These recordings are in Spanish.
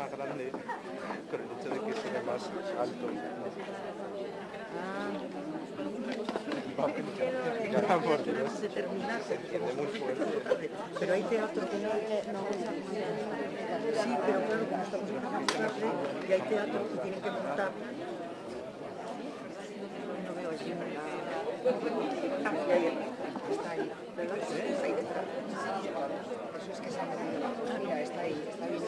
más grande con el hecho de que se ve más alto. Ya, por Dios. Se entiende muy fuerte. Pero hay teatro que no. Sí, pero claro, como estamos en una tarde y hay teatro que tienen que montar. No veo allí una. Ah, sí, ahí está ahí. ¿Verdad? Está ahí detrás. Por eso es que se ha metido. Mira, está ahí, está bien.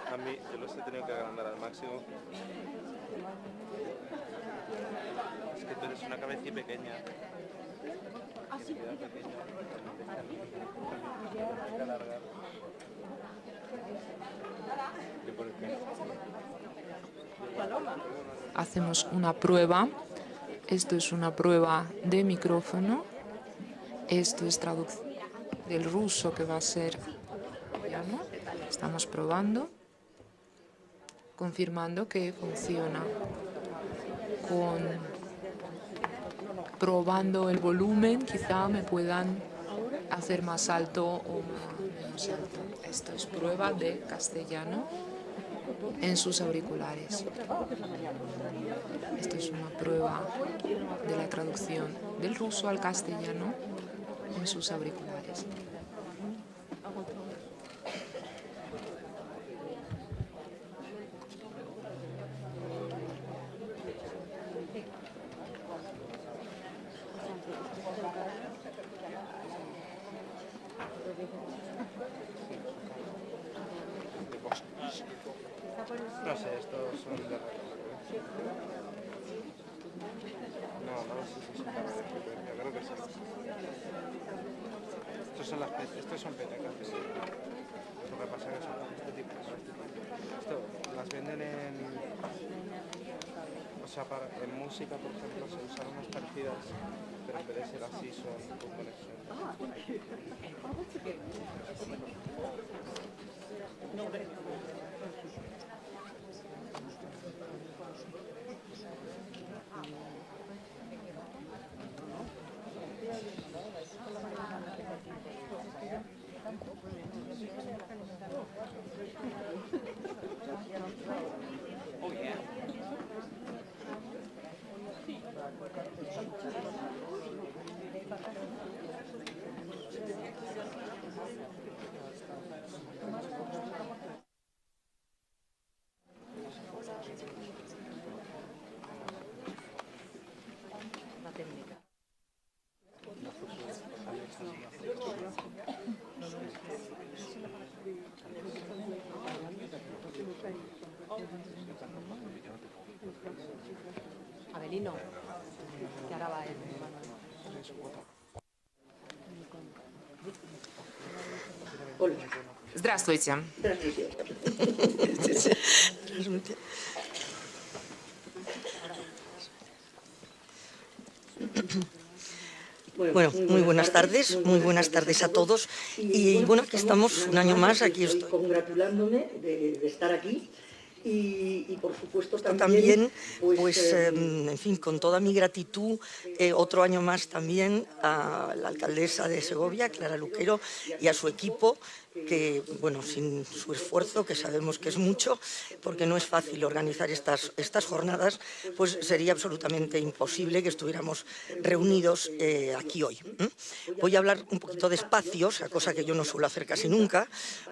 A mí, yo los he tenido que agrandar al máximo. Es que tú eres una cabecilla pequeña. Que te queda pequeña. Hay que alargar. ¿Y por qué? Hacemos una prueba. Esto es una prueba de micrófono. Esto es traducción del ruso que va a ser castellano. Estamos probando, confirmando que funciona. Probando el volumen, quizá me puedan hacer más alto o menos alto. Esto es prueba de castellano en sus auriculares. Esto es una prueba de la traducción del ruso al castellano en sus auriculares. No sé, estos son de radio. No sé si son de radio. Yo creo que sí. Estos son petacas. Lo que pasa es que son este tipo. Esto las venden en... O sea, en música, por ejemplo, se usan unas parecidas, pero en vez de ser así son con conexión. Oh, yeah. Avelino, que ahora va él. Здравствуйте. Здравствуйте. Bueno, muy buenas tardes a todos. Y bueno, aquí estamos un año más, aquí estoy. Congratulándome de estar aquí. Y por supuesto También, pues, en fin, con toda mi gratitud, otro año más también a la alcaldesa de Segovia, Clara Luquero, y a su equipo, que, bueno, sin su esfuerzo, que sabemos que es mucho, porque no es fácil organizar estas jornadas, pues sería absolutamente imposible que estuviéramos reunidos aquí hoy. Voy a hablar un poquito despacio, o sea, cosa que yo no suelo hacer casi nunca,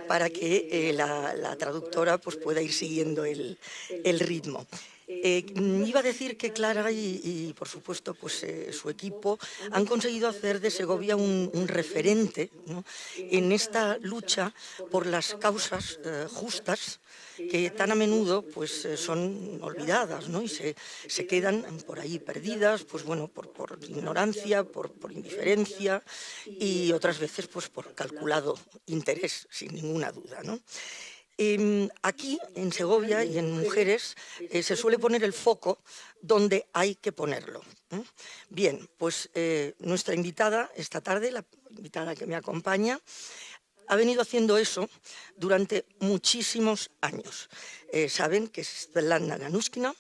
para que la traductora pues, pueda ir siguiendo el ritmo. Iba a decir que Clara y por supuesto, pues, su equipo han conseguido hacer de Segovia un referente, ¿no?, en esta lucha por las causas justas que tan a menudo pues, son olvidadas, ¿no?, y se quedan por ahí perdidas, pues, bueno, por ignorancia, por indiferencia y otras veces pues, por calculado interés, sin ninguna duda, ¿no? Aquí, en Segovia y en Mujeres, se suele poner el foco donde hay que ponerlo. Bien, pues nuestra invitada esta tarde, la invitada que me acompaña, ha venido haciendo eso durante muchísimos años. Saben que es Svetlana Ganushkina,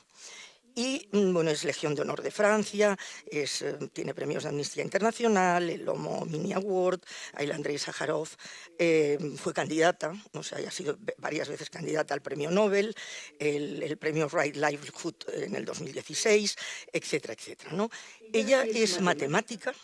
y bueno, es Legión de Honor de Francia, tiene premios de Amnistía Internacional, el Lomo Mini Award, Ayla Andrei Sájarov, fue candidata, o sea, ha sido varias veces candidata al premio Nobel, el premio Right Livelihood en el 2016, etcétera, etcétera, ¿no? Ella es matemática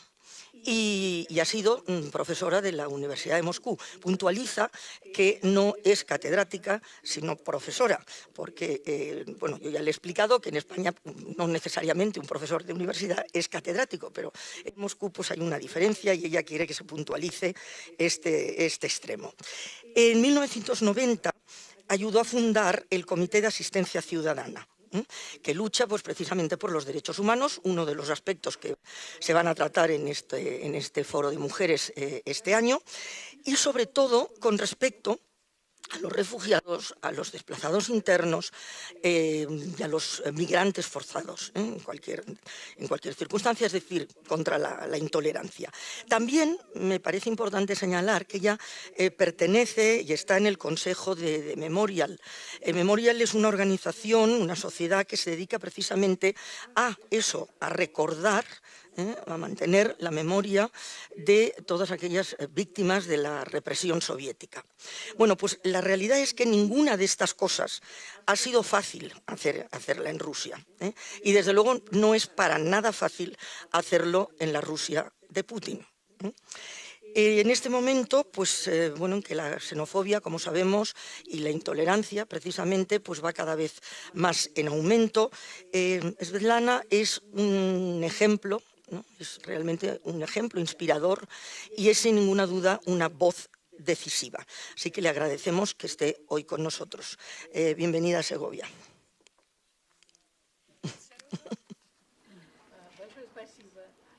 y ha sido profesora de la Universidad de Moscú. Puntualiza que no es catedrática, sino profesora, porque, bueno, yo ya le he explicado que en España no necesariamente un profesor de universidad es catedrático, pero en Moscú pues hay una diferencia y ella quiere que se puntualice este extremo. En 1990 ayudó a fundar el Comité de Asistencia Ciudadana, que lucha pues, precisamente por los derechos humanos, uno de los aspectos que se van a tratar en este foro de mujeres este año, y sobre todo con respecto a los refugiados, a los desplazados internos y a los migrantes forzados, en cualquier circunstancia, es decir, contra la intolerancia. También me parece importante señalar que ella pertenece y está en el Consejo de Memorial. Memorial es una organización, una sociedad que se dedica precisamente a eso, a recordar, a mantener la memoria de todas aquellas víctimas de la represión soviética. Bueno, pues la realidad es que ninguna de estas cosas ha sido fácil hacerla en Rusia, y desde luego no es para nada fácil hacerlo en la Rusia de Putin. En este momento, pues, bueno, en que la xenofobia, como sabemos, y la intolerancia, precisamente, pues va cada vez más en aumento. Svetlana es un ejemplo, ¿no? Es realmente un ejemplo inspirador y es sin ninguna duda una voz decisiva. Así que le agradecemos que esté hoy con nosotros. Bienvenida a Segovia.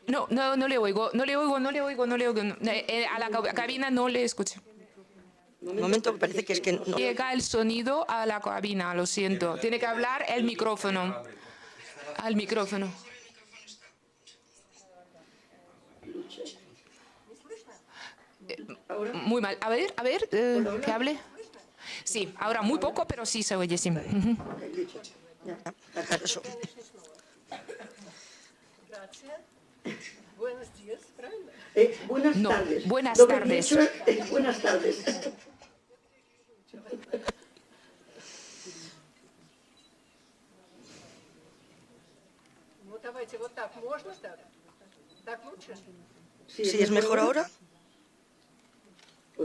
No le oigo. A la cabina no le escucho. Un momento, parece que es que no llega el sonido a la cabina, lo siento. Tiene que hablar el micrófono. Al micrófono. Muy mal. A ver, que hable. Sí, ahora muy poco, pero sí se oye, sí. Buenas tardes. Buenas tardes. ¿Sí es mejor ahora?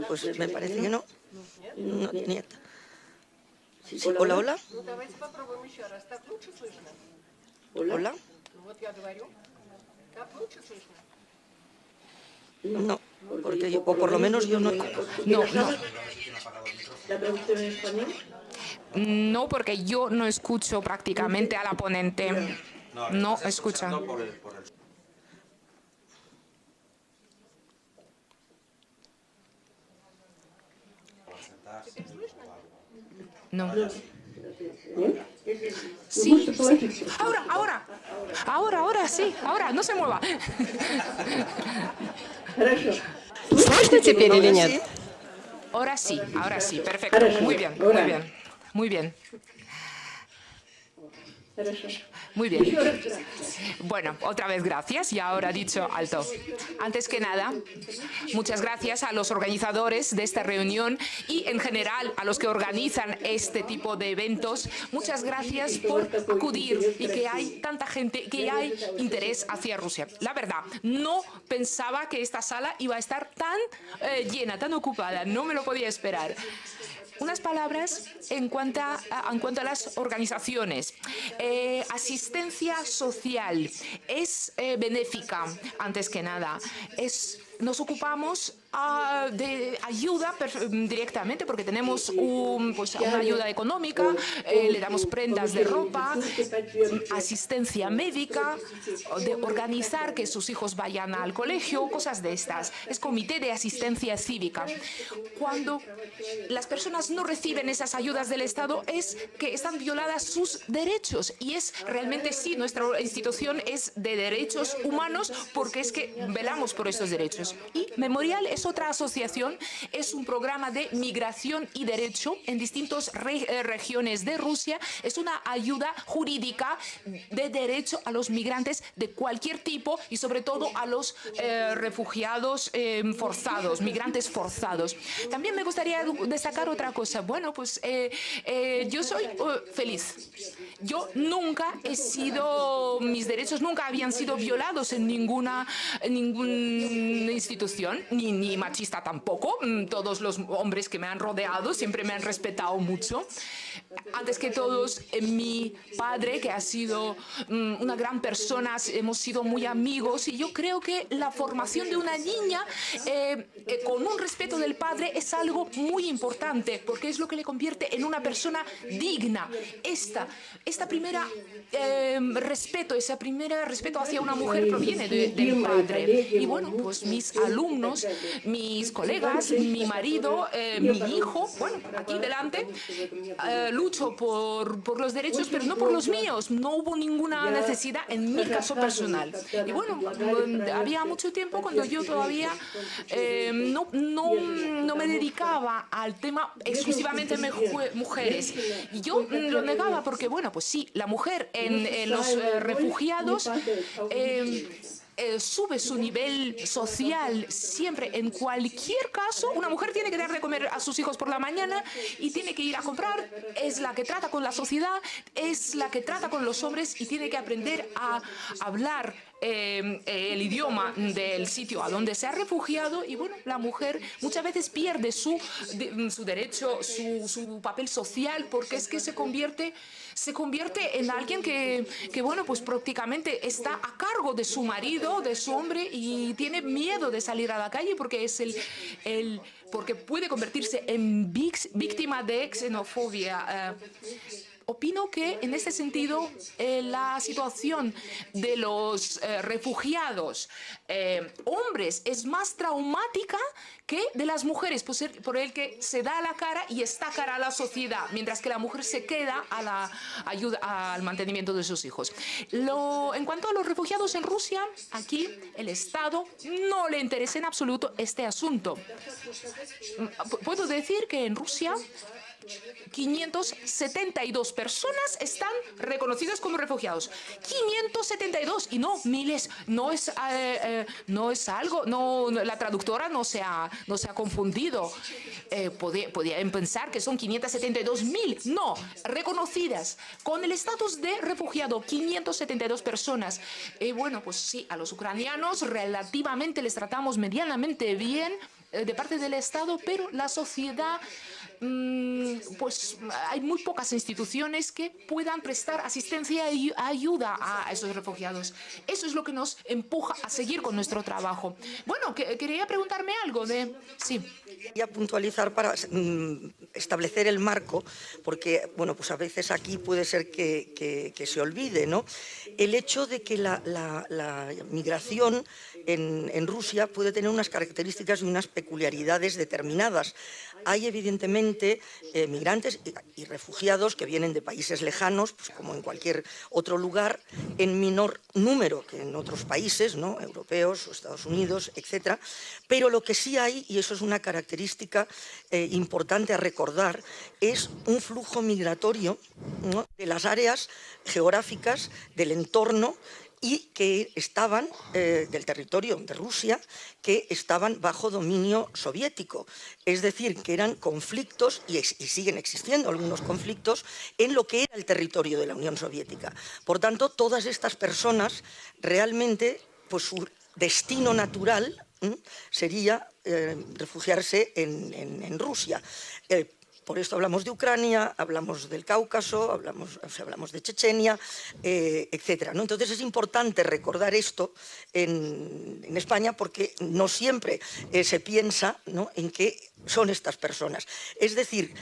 Pues me parece que no. No, nieta. Sí, hola, hola. Hola. No, porque yo, o por lo menos yo no. No. ¿La traducción en español? No, porque yo no escucho prácticamente a la ponente. No escucha. No. Sí, sí. Ahora, sí, ahora, no se mueva. Хорошо. Слышно теперь или нет? Sí. Ahora sí, perfecto. Muy bien, muy bien, muy bien. Хорошо. Muy bien. Еще раз gracias. Bueno, otra vez gracias y ahora dicho alto. Antes que nada, muchas gracias a los organizadores de esta reunión y en general a los que organizan este tipo de eventos. Muchas gracias por acudir y que hay tanta gente, que hay interés hacia Rusia. La verdad, no pensaba que esta sala iba a estar tan llena, tan ocupada. No me lo podía esperar. Unas palabras en cuanto a las organizaciones. Asistencia social es benéfica, antes que nada. Nos ocupamos de ayuda directamente porque tenemos una ayuda económica, le damos prendas de ropa, asistencia médica, de organizar que sus hijos vayan al colegio, cosas de estas. Es comité de asistencia cívica. Cuando las personas no reciben esas ayudas del Estado es que están violadas sus derechos y es realmente sí, nuestra institución es de derechos humanos porque es que velamos por estos derechos. Y Memorial es otra asociación, es un programa de migración y derecho en distintas regiones de Rusia. Es una ayuda jurídica de derecho a los migrantes de cualquier tipo y sobre todo a los refugiados forzados, migrantes forzados. También me gustaría destacar otra cosa. Bueno, pues yo soy feliz. Yo nunca mis derechos nunca habían sido violados en ninguna institución, ni machista tampoco. Todos los hombres que me han rodeado siempre me han respetado mucho. Antes que todos, mi padre, que ha sido una gran persona, hemos sido muy amigos y yo creo que la formación de una niña con un respeto del padre es algo muy importante porque es lo que le convierte en una persona digna. Esta primera ese primer respeto hacia una mujer proviene del padre. Y bueno, pues mis alumnos, mis colegas, mi marido, mi hijo, bueno, aquí delante, lucho por los derechos, pero no por los míos. No hubo ninguna necesidad en mi caso personal. Y bueno, había mucho tiempo cuando yo todavía no me dedicaba al tema exclusivamente mujeres. Y yo lo negaba porque, bueno, pues sí, la mujer en los refugiados sube su nivel social siempre. En cualquier caso, una mujer tiene que dar de comer a sus hijos por la mañana y tiene que ir a comprar, es la que trata con la sociedad, es la que trata con los hombres y tiene que aprender a hablar el idioma del sitio a donde se ha refugiado. Y bueno, la mujer muchas veces pierde su derecho, su papel social, porque es que se convierte en alguien que bueno, pues prácticamente está a cargo de su marido, de su hombre, y tiene miedo de salir a la calle porque porque puede convertirse en víctima de xenofobia. Opino que en este sentido la situación de los refugiados hombres es más traumática que de las mujeres, por el que se da la cara y está cara a la sociedad, mientras que la mujer se queda a la ayuda al mantenimiento de sus hijos. En cuanto a los refugiados en Rusia, aquí el Estado no le interesa en absoluto este asunto. Puedo decir que en Rusia 572 personas están reconocidas como refugiados. 572 y no miles. No es algo. La traductora no se ha confundido. Podían pensar que son 572.000. No, reconocidas con el estatus de refugiado. 572 personas. Bueno, pues sí, a los ucranianos relativamente les tratamos medianamente bien de parte del Estado, pero la sociedad, pues hay muy pocas instituciones que puedan prestar asistencia y ayuda a esos refugiados. Eso es lo que nos empuja a seguir con nuestro trabajo. Bueno, quería preguntarme algo de... Sí. Quería puntualizar para establecer el marco, porque bueno, pues a veces aquí puede ser que se olvide, ¿no? El hecho de que la migración en Rusia puede tener unas características y unas peculiaridades determinadas. Hay evidentemente fundamentalmente migrantes y refugiados que vienen de países lejanos, pues como en cualquier otro lugar, en menor número que en otros países, ¿no?, europeos o Estados Unidos, etcétera. Pero lo que sí hay, y eso es una característica importante a recordar, es un flujo migratorio, ¿no?, de las áreas geográficas del entorno y que estaban del territorio de Rusia, que estaban bajo dominio soviético. Es decir, que eran conflictos, y siguen existiendo algunos conflictos, en lo que era el territorio de la Unión Soviética. Por tanto, todas estas personas realmente, pues su destino natural sería refugiarse en Rusia. Por esto hablamos de Ucrania, hablamos del Cáucaso, hablamos de Chechenia, etcétera, ¿no? Entonces es importante recordar esto en España porque no siempre se piensa, ¿no?, en qué son estas personas. Es decir,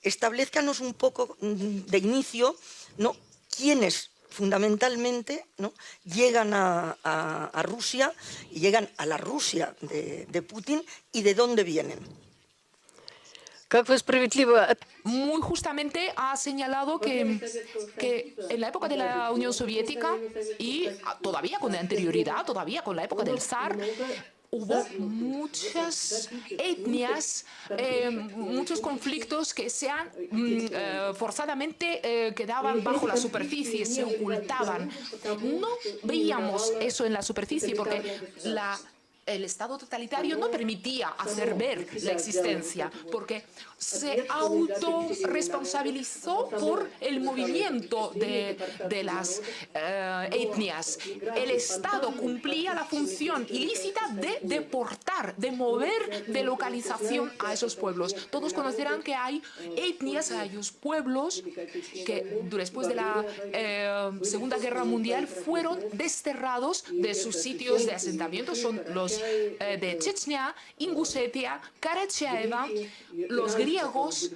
establezcanos un poco de inicio, ¿no?, quiénes fundamentalmente, ¿no?, llegan a Rusia y llegan a la Rusia de Putin y de dónde vienen. Muy justamente ha señalado que en la época de la Unión Soviética y todavía con anterioridad, todavía con la época del zar, hubo muchas etnias, muchos conflictos que forzadamente quedaban bajo la superficie, se ocultaban. No veíamos eso en la superficie porque el Estado totalitario no permitía hacer ver la existencia, porque se autorresponsabilizó por el movimiento de las etnias. El Estado cumplía la función ilícita de deportar, de mover de localización a esos pueblos. Todos conocerán que hay etnias, hay pueblos que después de la Segunda Guerra Mundial fueron desterrados de sus sitios de asentamiento. Son los de Chechnya, Ingusetia, Karacháyevo, los griegos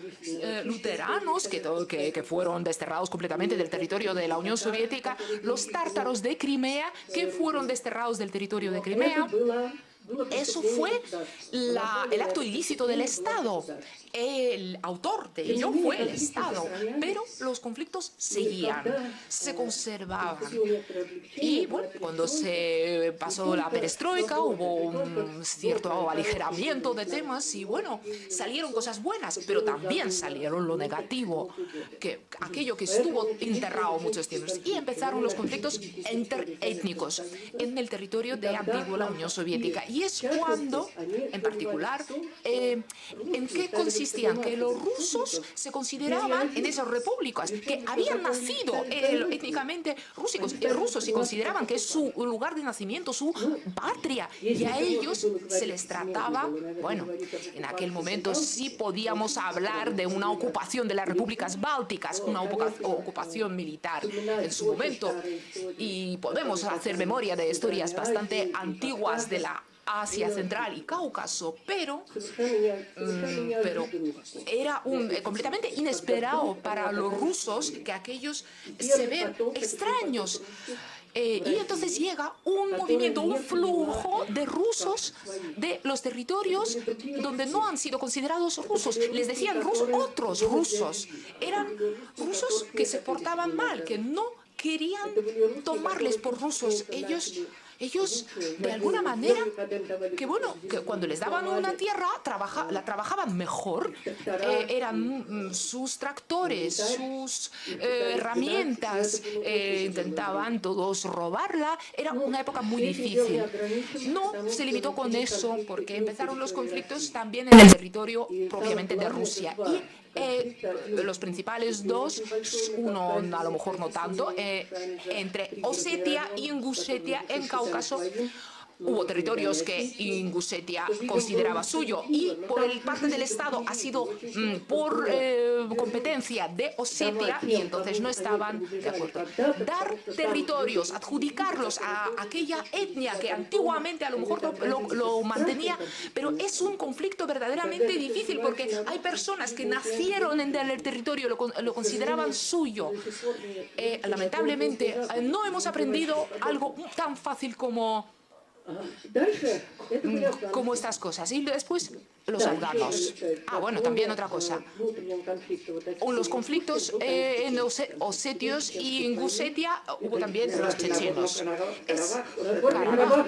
luteranos que fueron desterrados completamente del territorio de la Unión Soviética, los tártaros de Crimea que fueron desterrados del territorio de Crimea. Eso fue el acto ilícito del Estado. El autor de ello fue el Estado, pero los conflictos seguían, se conservaban. Y bueno, cuando se pasó la perestroika hubo un cierto aligeramiento de temas y bueno, salieron cosas buenas, pero también salieron lo negativo, aquello que estuvo enterrado muchos tiempos. Y empezaron los conflictos interétnicos en el territorio de antigua la Unión Soviética. Y es cuando, en particular, ¿en qué consistían? Que los rusos se consideraban en esas repúblicas, que habían nacido étnicamente rusos y consideraban que es su lugar de nacimiento, su patria, y a ellos se les trataba, bueno, en aquel momento sí podíamos hablar de una ocupación de las repúblicas bálticas, una ocupación militar en su momento, y podemos hacer memoria de historias bastante antiguas de la Asia Central y Cáucaso, pero era completamente inesperado para los rusos que aquellos se ven extraños. Y entonces llega un movimiento, un flujo de rusos de los territorios donde no han sido considerados rusos. Les decían otros rusos. Eran rusos que se portaban mal, que no querían tomarles por rusos. Ellos, de alguna manera, que cuando les daban una tierra, la trabajaban mejor. Eran sus tractores, sus herramientas, intentaban todos robarla. Era una época muy difícil. No se limitó con eso, porque empezaron los conflictos también en el territorio propiamente de Rusia. Y los principales dos, uno a lo mejor no tanto, entre Osetia y Ingushetia en Cáucaso. Hubo territorios que Ingushetia consideraba suyo y por el parte del Estado ha sido por competencia de Osetia y entonces no estaban de acuerdo. Dar territorios, adjudicarlos a aquella etnia que antiguamente a lo mejor lo mantenía, pero es un conflicto verdaderamente difícil porque hay personas que nacieron en el territorio, lo consideraban suyo. Lamentablemente no hemos aprendido algo tan fácil como estas cosas. Y después los afganos. Bueno, también otra cosa. Los conflictos en los osetios y en Gusetia hubo también los chechenos. Karabaj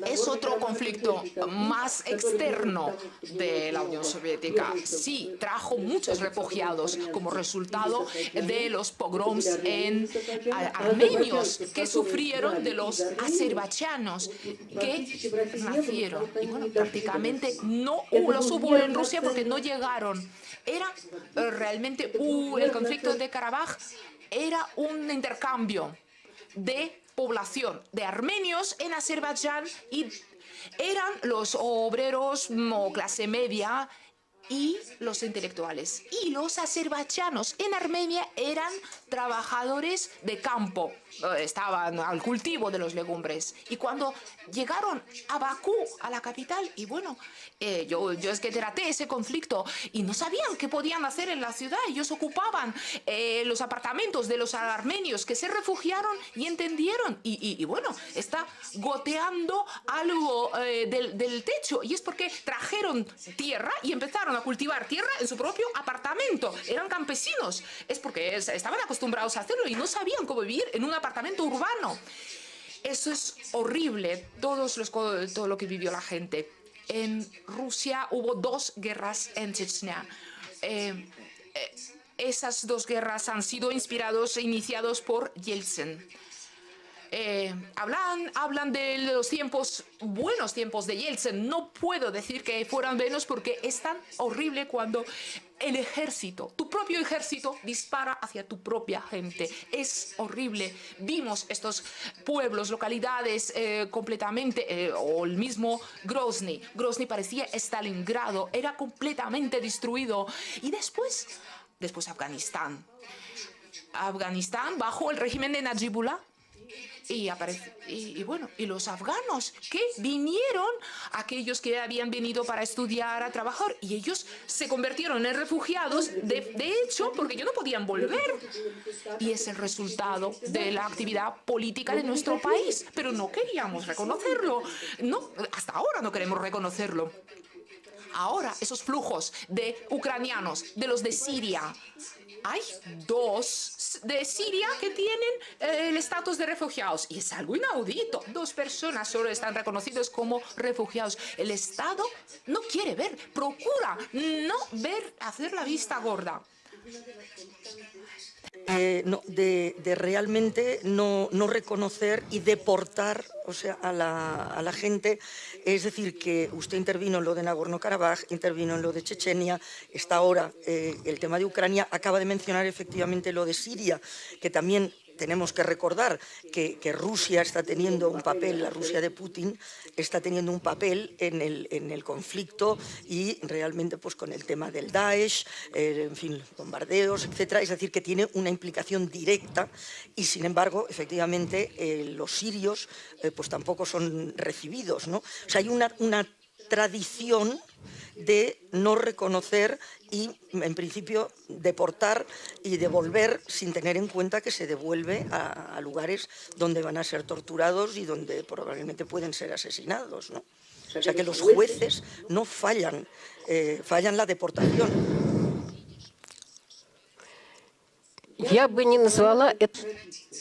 es otro conflicto más externo de la Unión Soviética. Sí, trajo muchos refugiados como resultado de los pogroms en armenios que sufrieron de los azerbaiyanos que nacieron. Y bueno, prácticamente no los hubo en Rusia porque no llegaron. Era realmente el conflicto de Karabaj era un intercambio de población de armenios en Azerbaiyán y eran los obreros o clase media y los intelectuales. Y los azerbaiyanos en Armenia eran trabajadores de campo, estaban al cultivo de los legumbres. Y cuando llegaron a Bakú, a la capital, y bueno, yo es que traté ese conflicto y no sabían qué podían hacer en la ciudad. Ellos ocupaban los apartamentos de los armenios que se refugiaron y entendieron. Y bueno, está goteando algo del techo. Y es porque trajeron tierra y empezaron a cultivar tierra en su propio apartamento. Eran campesinos. Es porque estaban acostumbrados a hacerlo y no sabían cómo vivir en un apartamento urbano. Eso es horrible, todo lo que vivió la gente. En Rusia hubo 2 guerras en Chechnya. Esas 2 guerras han sido iniciados por Yeltsin. Hablan de los buenos tiempos de Yeltsin. No puedo decir que fueran buenos porque es tan horrible cuando el ejército, tu propio ejército, dispara hacia tu propia gente. Es horrible. Vimos estos pueblos, localidades completamente, o el mismo Grozny. Grozny parecía Stalingrado, era completamente destruido. Y después Afganistán. Afganistán bajo el régimen de Najibullah. Y bueno, y los afganos que vinieron, aquellos que habían venido para estudiar, a trabajar, y ellos se convirtieron en refugiados, de hecho, porque ellos no podían volver. Y es el resultado de la actividad política de nuestro país, pero no queríamos reconocerlo. No, hasta ahora no queremos reconocerlo. Ahora, esos flujos de ucranianos, de los de Siria, hay 2 de Siria que tienen el estatus de refugiados. Y es algo inaudito. 2 personas solo están reconocidos como refugiados. El Estado no quiere ver, procura no ver, hacer la vista gorda. De realmente no reconocer y deportar, o sea, a la gente. Es decir, que usted intervino en lo de Nagorno-Karabaj, intervino en lo de Chechenia, está ahora el tema de Ucrania, acaba de mencionar efectivamente lo de Siria, que también tenemos que recordar que Rusia está teniendo un papel, la Rusia de Putin está teniendo un papel en el conflicto y realmente pues con el tema del Daesh, en fin, bombardeos, etcétera. Es decir, que tiene una implicación directa y sin embargo, efectivamente, los sirios pues tampoco son recibidos, ¿no? O sea, hay una tradición de no reconocer y, en principio, deportar y devolver sin tener en cuenta que se devuelve a lugares donde van a ser torturados y donde probablemente pueden ser asesinados, ¿no? O sea que los jueces no fallan, fallan la deportación.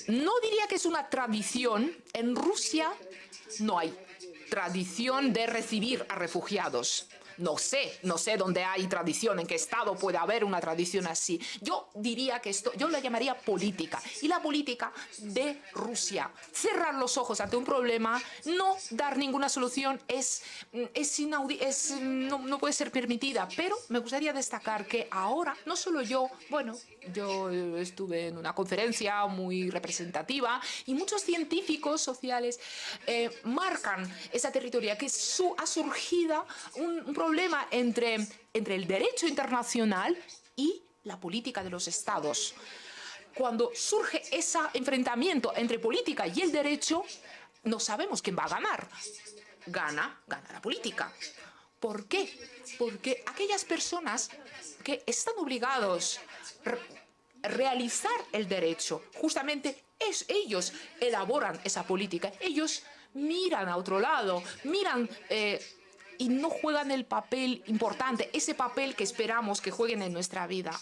No diría que es una tradición. En Rusia no hay tradición de recibir a refugiados. No sé dónde hay tradición, en qué estado puede haber una tradición así. Yo diría que yo la llamaría política. Y la política de Rusia, cerrar los ojos ante un problema, no dar ninguna solución, no puede ser permitida. Pero me gustaría destacar que ahora, no solo yo estuve en una conferencia muy representativa y muchos científicos sociales marcan esa territoria que ha surgido un problema entre el derecho internacional y la política de los estados. Cuando surge ese enfrentamiento entre política y el derecho, no sabemos quién va a ganar. Gana la política. ¿Por qué? Porque aquellas personas que están obligados a realizar el derecho, justamente ellos elaboran esa política, ellos miran a otro lado, miran y no juegan el papel importante, ese papel que esperamos que jueguen en nuestra vida.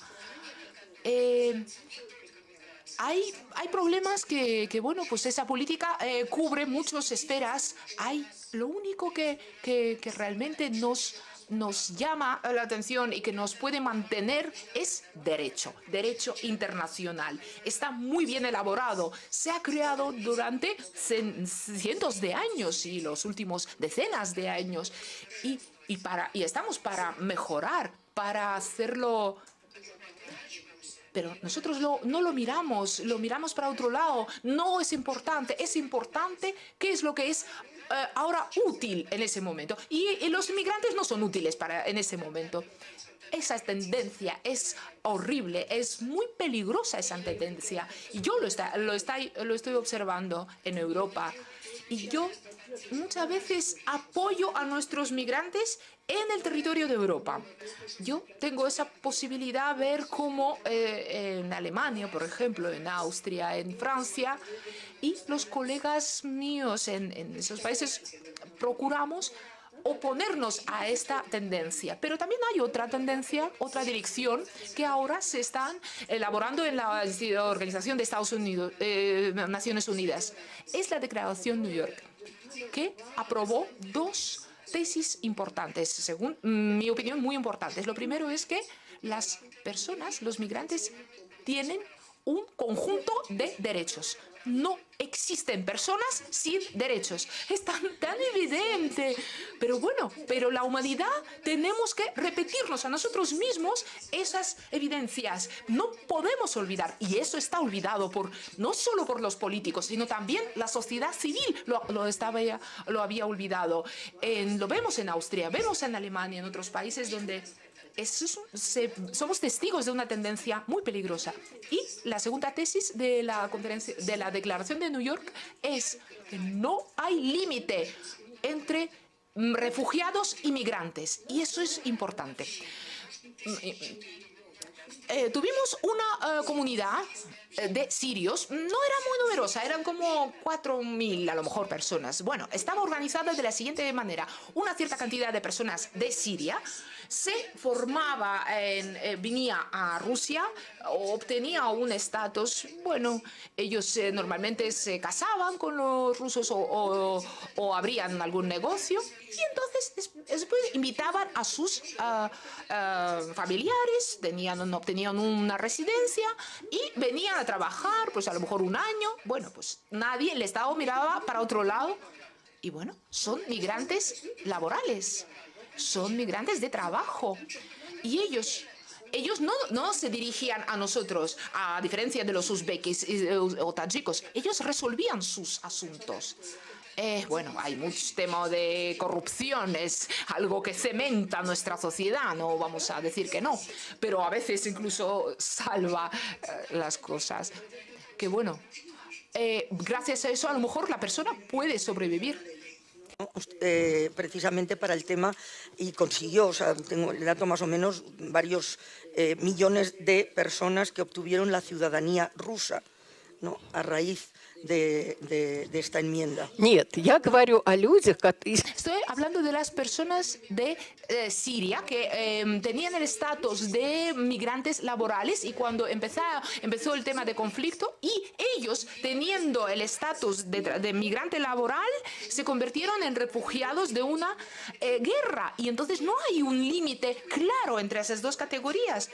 Hay problemas que, bueno, pues esa política cubre muchas esferas. Lo único que realmente nos llama la atención y que nos puede mantener es derecho internacional. Está muy bien elaborado. Se ha creado durante cientos de años y los últimos decenas de años. Y estamos para mejorar, para hacerlo. Pero nosotros no lo miramos para otro lado. No es importante qué es lo que es ahora útil en ese momento. Y los inmigrantes no son útiles en ese momento. Esa tendencia es horrible, es muy peligrosa esa tendencia. Y yo lo estoy observando en Europa. Y yo muchas veces apoyo a nuestros migrantes en el territorio de Europa. Yo tengo esa posibilidad de ver cómo en Alemania, por ejemplo, en Austria, en Francia, y los colegas míos en esos países procuramos oponernos a esta tendencia. Pero también hay otra tendencia, otra dirección que ahora se están elaborando en la Organización de Estados Unidos, Naciones Unidas. Es la Declaración New York, que aprobó dos tesis importantes, según mi opinión, muy importantes. Lo primero es que las personas, los migrantes, tienen un conjunto de derechos. No existen personas sin derechos. Es tan evidente. Pero bueno, la humanidad tenemos que repetirnos a nosotros mismos esas evidencias. No podemos olvidar, y eso está olvidado no solo por los políticos, sino también la sociedad civil lo había olvidado. Lo vemos en Austria, vemos en Alemania, en otros países donde somos testigos de una tendencia muy peligrosa. Y la segunda tesis de la Declaración de New York es que no hay límite entre refugiados y migrantes. Y eso es importante. Tuvimos una comunidad de sirios, no era muy numerosa, eran como 4.000 a lo mejor personas. Bueno, estaba organizada de la siguiente manera. Una cierta cantidad de personas de Siria se formaba, venía a Rusia, obtenía un estatus. Bueno, ellos normalmente se casaban con los rusos o abrían algún negocio, y entonces después invitaban a sus familiares, obtenían una residencia y venían a trabajar, pues a lo mejor un año. Bueno, pues nadie, el Estado miraba para otro lado. Y bueno, son migrantes laborales, son migrantes de trabajo. Y ellos no se dirigían a nosotros, a diferencia de los uzbekis o tadjikos. Ellos resolvían sus asuntos. Bueno, hay mucho tema de corrupción, es algo que cementa nuestra sociedad, no vamos a decir que no, pero a veces incluso salva las cosas. Que bueno, gracias a eso a lo mejor la persona puede sobrevivir. Precisamente para el tema, y consiguió, o sea, tengo el dato más o menos, varios millones de personas que obtuvieron la ciudadanía rusa, ¿no?, a raíz de esta enmienda. Estoy hablando de las personas de Siria que tenían el estatus de migrantes laborales, y cuando empezó el tema de conflicto, y ellos teniendo el estatus de migrante laboral se convirtieron en refugiados de una guerra, y entonces no hay un límite claro entre esas dos categorías.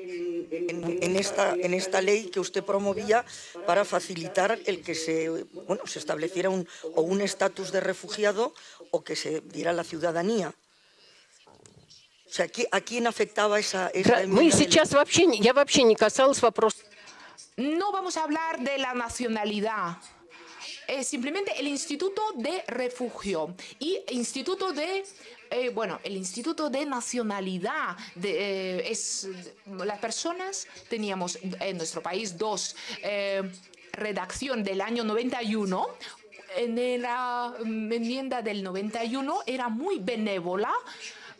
En esta ley que usted promovía para facilitar el que se estableciera un estatus de refugiado o que se diera la ciudadanía. O sea, ¿a quién afectaba esa enmienda? No vamos a hablar de la nacionalidad. Simplemente el Instituto de Refugio y el Instituto de Nacionalidad. Las personas, teníamos en nuestro país dos redacción del año 91. En la enmienda del 91 era muy benévola.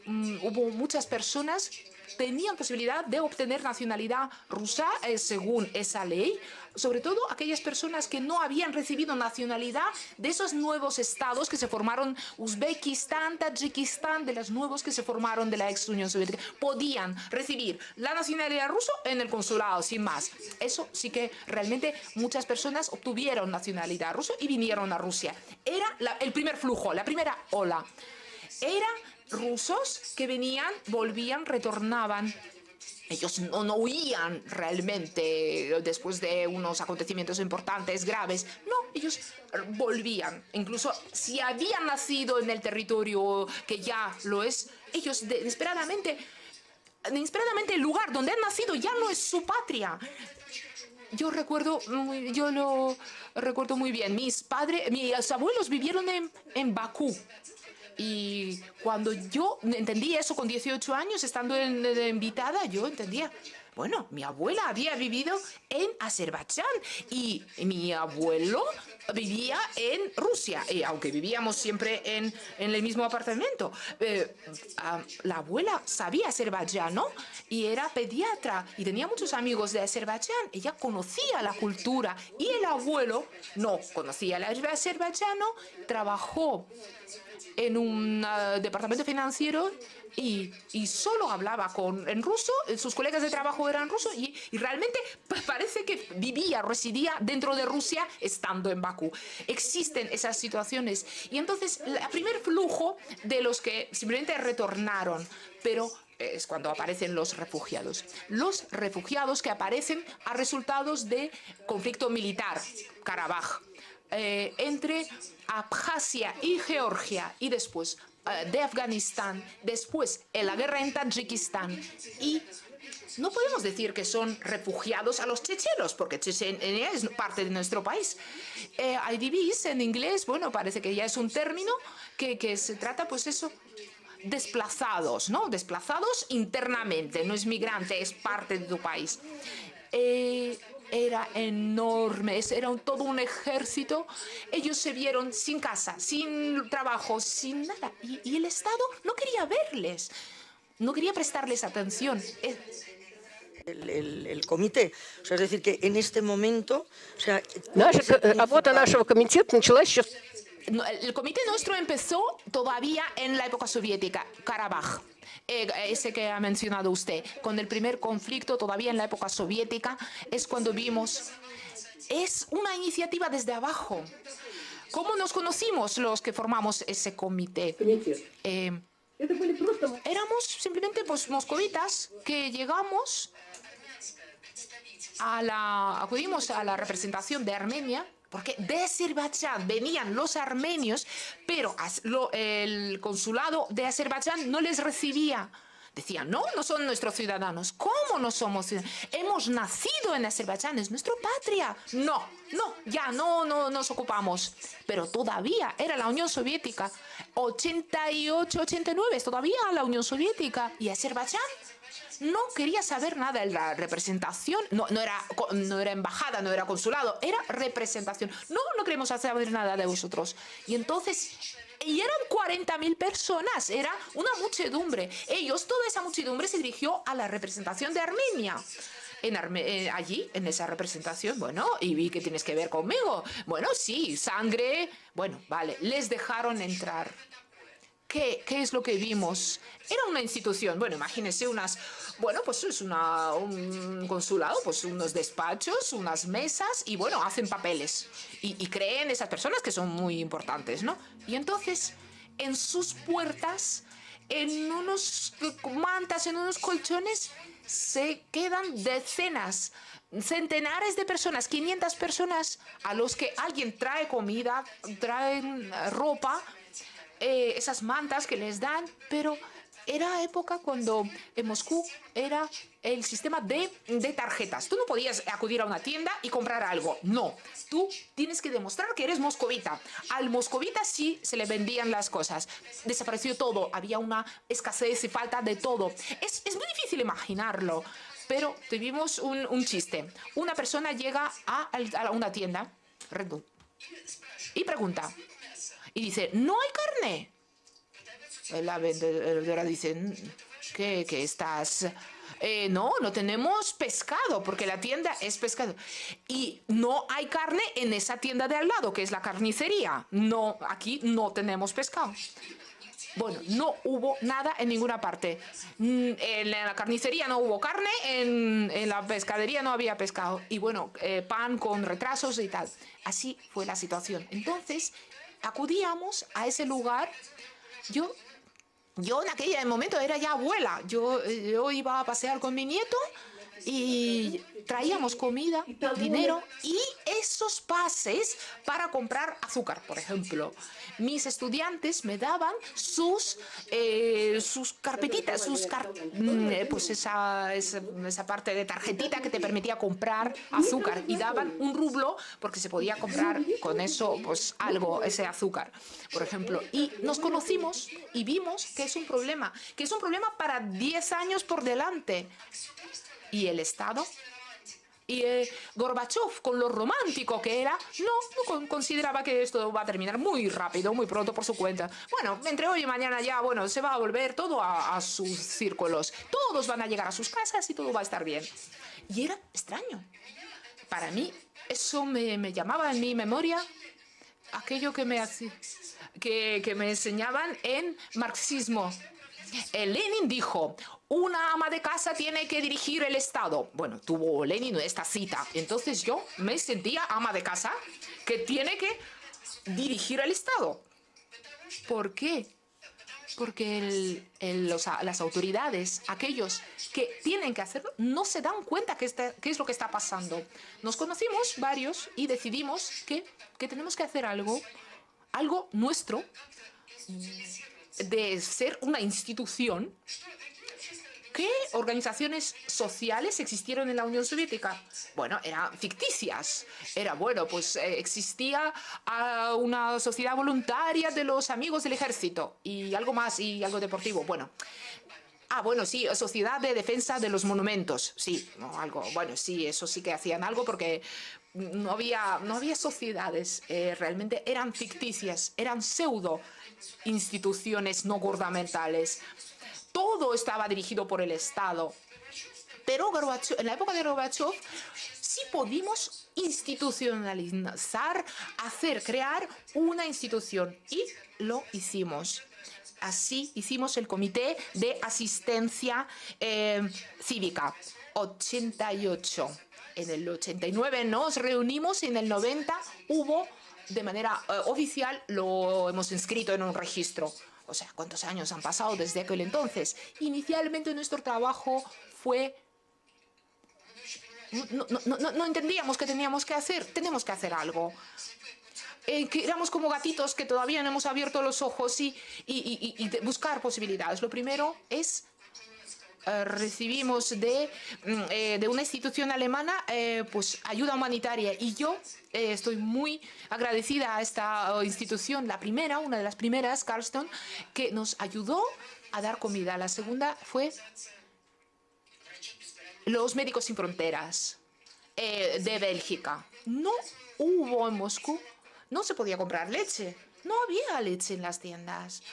Hubo muchas personas tenían posibilidad de obtener nacionalidad rusa según esa ley, sobre todo aquellas personas que no habían recibido nacionalidad de esos nuevos estados que se formaron, Uzbekistán, Tayikistán, de los nuevos que se formaron de la ex Unión Soviética, podían recibir la nacionalidad rusa en el consulado, sin más. Eso sí que realmente muchas personas obtuvieron nacionalidad rusa y vinieron a Rusia. Era el primer flujo, la primera ola. Eran rusos que venían, volvían, retornaban. Ellos no huían realmente después de unos acontecimientos importantes, graves. No, ellos volvían. Incluso si habían nacido en el territorio que ya lo es, ellos inesperadamente el lugar donde han nacido ya no es su patria. Yo lo recuerdo muy bien. Mis abuelos vivieron en Bakú. Y cuando yo entendí eso con 18 años, estando invitada, yo entendía, bueno, mi abuela había vivido en Azerbaiyán y mi abuelo vivía en Rusia, aunque vivíamos siempre en el mismo apartamento. La abuela sabía azerbaiyano y era pediatra y tenía muchos amigos de Azerbaiyán. Ella conocía la cultura y el abuelo no conocía el azerbaiyano, trabajó en un departamento financiero y solo hablaba en ruso, sus colegas de trabajo eran rusos y realmente parece que residía dentro de Rusia estando en Bakú. Existen esas situaciones y entonces el primer flujo de los que simplemente retornaron, pero es cuando aparecen los refugiados. Los refugiados que aparecen a resultados de conflicto militar, Karabaj, entre Abjasia y Georgia y después de Afganistán, después en la guerra en Tayikistán y no podemos decir que son refugiados a los chechenos, porque Chechenia es parte de nuestro país. IDPs en inglés, bueno, parece que ya es un término que se trata, pues eso, desplazados, ¿no? Desplazados internamente, no es migrante, es parte de tu país. Era enorme, era todo un ejército. Ellos se vieron sin casa, sin trabajo, sin nada. Y el Estado no quería verles, no quería prestarles atención. El comité, o sea, es decir, que en este momento... O sea, Работа нашего комитета началась еще... El comité nuestro empezó todavía en la época soviética, Karabaj. Ese que ha mencionado usted, con el primer conflicto todavía en la época soviética, es cuando vimos, es una iniciativa desde abajo. ¿Cómo nos conocimos los que formamos ese comité? Éramos simplemente pues, moscovitas que llegamos acudimos a la representación de Armenia, porque de Azerbaiyán venían los armenios, pero el consulado de Azerbaiyán no les recibía. Decían, no son nuestros ciudadanos. ¿Cómo no somos ciudadanos? Hemos nacido en Azerbaiyán, es nuestra patria. No, ya no nos ocupamos. Pero todavía era la Unión Soviética. 88, 89, es todavía la Unión Soviética. Y Azerbaiyán no quería saber nada de la representación. No era embajada, no era consulado, era representación. No queremos saber nada de vosotros. Y entonces... Y eran 40.000 personas, era una muchedumbre. Toda esa muchedumbre se dirigió a la representación de Armenia. Allí, en esa representación, bueno, ¿y qué tienes que ver conmigo? Bueno, sí, sangre. Bueno, vale, les dejaron entrar. ¿Qué es lo que vimos? Era una institución, bueno, imagínense pues es un consulado, pues unos despachos, unas mesas y bueno, hacen papeles y creen esas personas que son muy importantes, ¿no? Y entonces, en sus puertas, en unos mantas, en unos colchones, se quedan decenas, centenares de personas, 500 personas a los que alguien trae comida, traen ropa, esas mantas que les dan, pero era época cuando en Moscú era el sistema de tarjetas. Tú no podías acudir a una tienda y comprar algo. No, tú tienes que demostrar que eres moscovita. Al moscovita sí se le vendían las cosas. Desapareció todo, había una escasez y falta de todo. Es muy difícil imaginarlo, pero tuvimos un chiste. Una persona llega a una tienda y pregunta. Y dice, ¿no hay carne? La vendedora dice, ¿Qué estás? No tenemos pescado, porque la tienda es pescado. Y no hay carne en esa tienda de al lado, que es la carnicería. No, aquí no tenemos pescado. Bueno, no hubo nada en ninguna parte. En la carnicería no hubo carne, en la pescadería no había pescado. Y bueno, pan con retrasos y tal. Así fue la situación. Entonces, acudíamos a ese lugar. Yo en aquel momento era ya abuela. Yo iba a pasear con mi nieto y traíamos comida, dinero y esos pases para comprar azúcar, por ejemplo. Mis estudiantes me daban sus carpetitas, pues esa parte de tarjetita que te permitía comprar azúcar, y daban 1 rublo porque se podía comprar con eso pues algo, ese azúcar, por ejemplo. Y nos conocimos y vimos que es un problema para 10 años por delante. Y el Estado y Gorbachev, con lo romántico que era, no consideraba que esto va a terminar muy rápido, muy pronto por su cuenta. Bueno, entre hoy y mañana ya, bueno, se va a volver todo a sus círculos. Todos van a llegar a sus casas y todo va a estar bien. Y era extraño. Para mí, eso me llamaba en mi memoria aquello que me enseñaban en marxismo. Lenin dijo: una ama de casa tiene que dirigir el Estado. Bueno, tuvo Lenin esta cita. Entonces yo me sentía ama de casa que tiene que dirigir el Estado. ¿Por qué? Porque las autoridades, aquellos que tienen que hacerlo, no se dan cuenta qué es lo que está pasando. Nos conocimos varios y decidimos que tenemos que hacer algo nuestro, de ser una institución. ¿Qué organizaciones sociales existieron en la Unión Soviética? Bueno, eran ficticias. Existía una sociedad voluntaria de los amigos del ejército y algo más, y algo deportivo. Sí, Sociedad de Defensa de los Monumentos. Sí, sí, eso sí que hacían algo porque no había sociedades, realmente eran ficticias, eran pseudo instituciones no gubernamentales. Todo estaba dirigido por el Estado. Pero en la época de Gorbachev sí pudimos institucionalizar, crear una institución, y lo hicimos. Así hicimos el Comité de Asistencia Cívica, 88. En el 89 nos reunimos y en el 90 hubo, de manera oficial, lo hemos inscrito en un registro. O sea, ¿cuántos años han pasado desde aquel entonces? Inicialmente nuestro trabajo fue... No entendíamos qué teníamos que hacer. Tenemos que hacer algo. Que éramos como gatitos que todavía no hemos abierto los ojos y buscar posibilidades. Lo primero es... recibimos de una institución alemana pues ayuda humanitaria, y yo estoy muy agradecida a esta institución, una de las primeras, Carlston, que nos ayudó a dar comida. La segunda fue los Médicos Sin Fronteras de Bélgica. No hubo en Moscú, no se podía comprar leche, no había leche en las tiendas.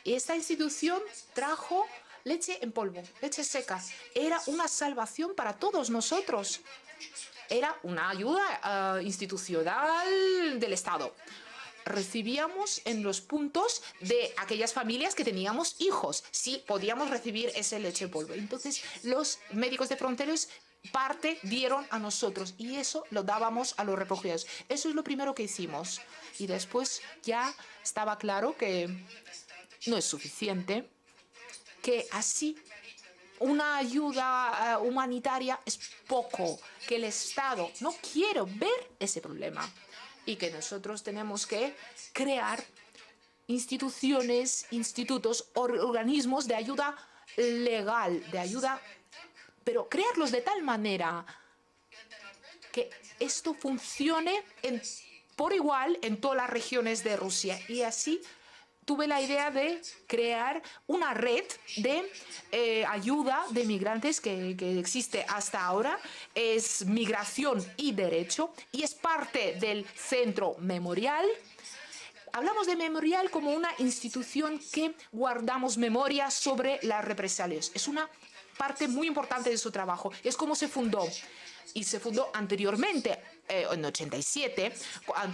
Esta institución trajo leche en polvo, leche seca. Era una salvación para todos nosotros. Era una ayuda institucional del Estado. Recibíamos en los puntos de aquellas familias que teníamos hijos. Sí, podíamos recibir ese leche en polvo. Entonces, los médicos de fronteras parte dieron a nosotros, y eso lo dábamos a los refugiados. Eso es lo primero que hicimos. Y después ya estaba claro que no es suficiente, que así una ayuda humanitaria es poco, que el Estado no quiere ver ese problema, y que nosotros tenemos que crear instituciones, institutos, organismos de ayuda legal, pero crearlos de tal manera que esto funcione por igual en todas las regiones de Rusia. Y así tuve la idea de crear una red de ayuda de migrantes que existe hasta ahora. Es Migración y Derecho, y es parte del Centro Memorial. hablamos de Memorial como una institución que guardamos memoria sobre las represalias. Es una parte muy importante de su trabajo. Es como se fundó. Y se fundó anteriormente, en 87,